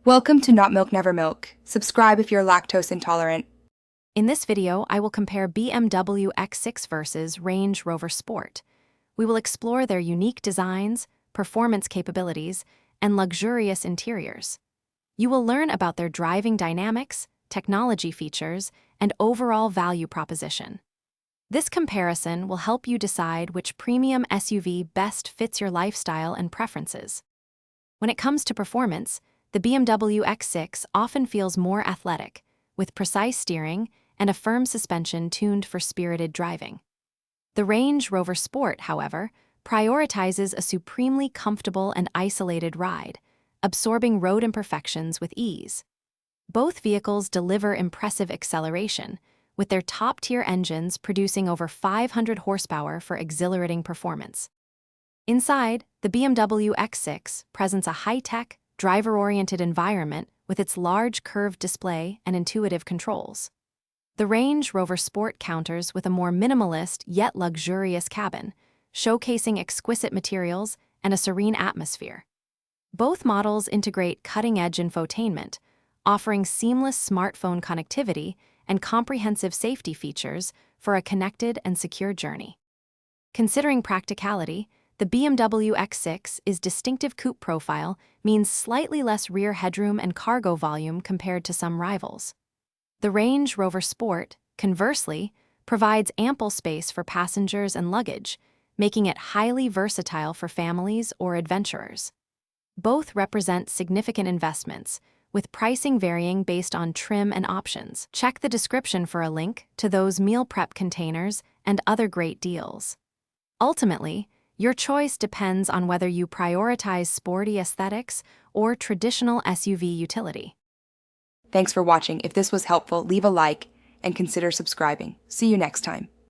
Welcome to Not Milk Never Milk. Subscribe if you're lactose intolerant. In this video, I will compare BMW X6 versus Range Rover Sport. We will explore their unique designs, performance capabilities, and luxurious interiors. You will learn about their driving dynamics, technology features, and overall value proposition. This comparison will help you decide which premium SUV best fits your lifestyle and preferences. When it comes to performance, the BMW X6 often feels more athletic, with precise steering and a firm suspension tuned for spirited driving. The Range Rover Sport, however, prioritizes a supremely comfortable and isolated ride, absorbing road imperfections with ease. Both vehicles deliver impressive acceleration, with their top-tier engines producing over 500 horsepower for exhilarating performance. Inside, the BMW X6 presents a high-tech, driver-oriented environment with its large curved display and intuitive controls. The Range Rover Sport counters with a more minimalist yet luxurious cabin, showcasing exquisite materials and a serene atmosphere. Both models integrate cutting-edge infotainment, offering seamless smartphone connectivity and comprehensive safety features for a connected and secure journey. Considering practicality, the BMW X6's distinctive coupe profile means slightly less rear headroom and cargo volume compared to some rivals. The Range Rover Sport, conversely, provides ample space for passengers and luggage, making it highly versatile for families or adventurers. Both represent significant investments, with pricing varying based on trim and options. Check the description for a link to those meal prep containers and other great deals. Ultimately, your choice depends on whether you prioritize sporty aesthetics or traditional SUV utility. Thanks for watching. If this was helpful, leave a like and consider subscribing. See you next time.